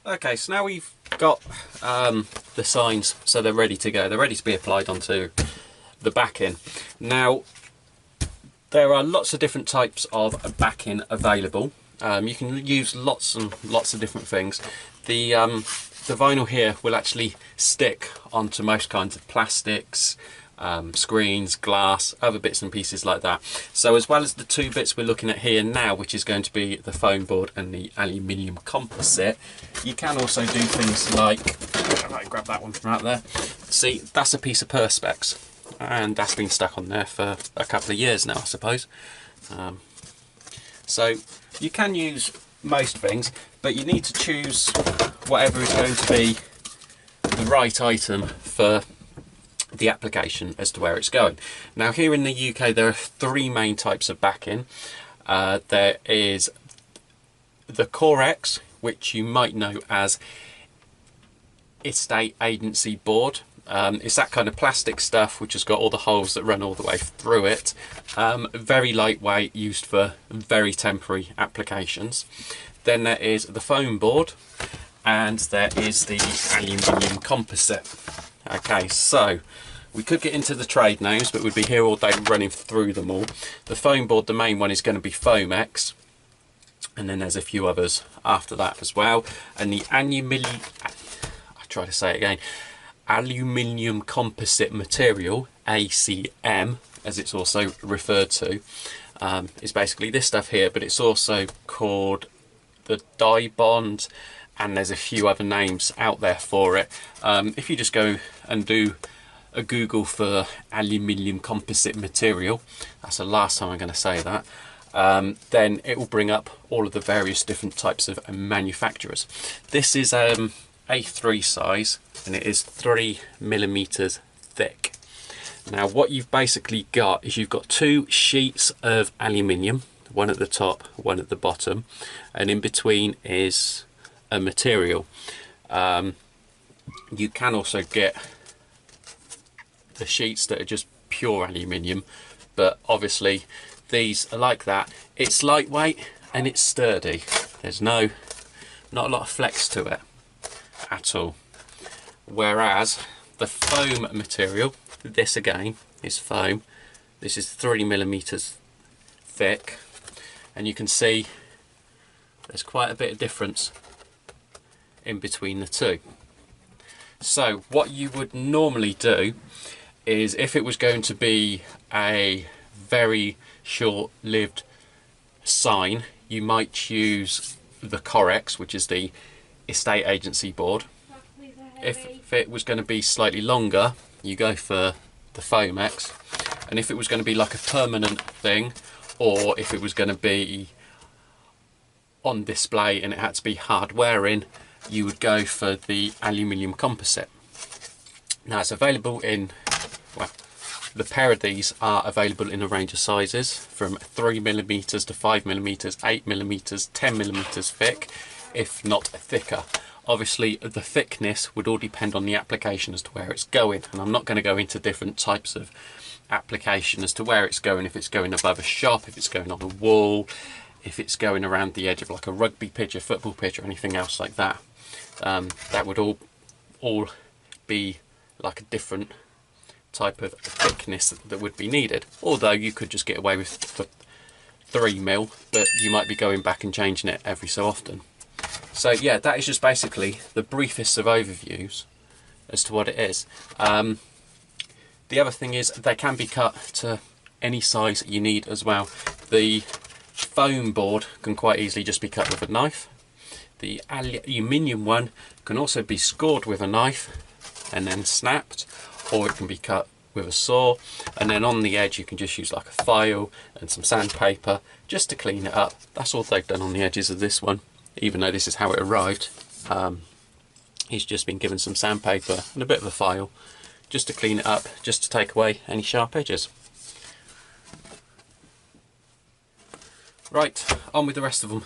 Okay, so now we've got the signs, so they're ready to go. They're ready to be applied onto the backing. Now, there are lots of different types of backing available. You can use lots and lots of different things. The vinyl here will actually stick onto most kinds of plastics, screens, glass, other bits and pieces like that. So as well as the two bits we're looking at here now, which is going to be the foam board and the aluminium composite, you can also do things like, I might grab that one from out there. See, that's a piece of Perspex, and that's been stuck on there for a couple of years now, I suppose. So you can use most things, but you need to choose whatever is going to be the right item for the application as to where it's going. Now, here in the UK there are three main types of backing. There is the Corex, which you might know as estate agency board. It's that kind of plastic stuff which has got all the holes that run all the way through it. Very lightweight, used for very temporary applications. Then there is the foam board, and there is the aluminium composite. Okay, so we could get into the trade names, but we'd be here all day running through them all. The foam board, the main one, is going to be Foamex, and then there's a few others after that as well. And the aluminium composite material, ACM, as it's also referred to, is basically this stuff here, but it's also called the dye bond, and there's a few other names out there for it. If you just go and do a Google for aluminium composite material, that's the last time I'm going to say that, then it will bring up all of the various different types of manufacturers. This is A3 size, and it is 3mm thick. Now, what you've basically got is you've got two sheets of aluminium, one at the top, one at the bottom, and in between is a material. You can also get the sheets that are just pure aluminium, but obviously these are like that. It's lightweight and it's sturdy. There's not a lot of flex to it at all. Whereas the foam material, this again is foam. This is 3mm thick, and you can see there's quite a bit of difference in between the two. So what you would normally do is, if it was going to be a very short-lived sign, you might choose the Corex, which is the estate agency board. If it was going to be slightly longer, you go for the Foamex. And if it was going to be like a permanent thing, or if it was going to be on display and it had to be hard wearing, you would go for the aluminium composite. Now, it's available in, well, the pair of these are available in a range of sizes from 3mm to 5mm, 8mm, 10mm thick, if not thicker. Obviously, the thickness would all depend on the application as to where it's going, and I'm not going to go into different types of application as to where it's going, if it's going above a shop, if it's going on a wall, if it's going around the edge of like a rugby pitch, a football pitch, or anything else like that. That would all be like a different type of thickness that would be needed. Although you could just get away with 3mm, but you might be going back and changing it every so often. So yeah, that is just basically the briefest of overviews as to what it is. The other thing is they can be cut to any size you need as well. The foam board can quite easily just be cut with a knife. The aluminium one can also be scored with a knife and then snapped, or it can be cut with a saw, and then on the edge you can just use like a file and some sandpaper just to clean it up. That's all they've done on the edges of this one, even though this is how it arrived. He's just been given some sandpaper and a bit of a file just to clean it up, just to take away any sharp edges. Right, on with the rest of them.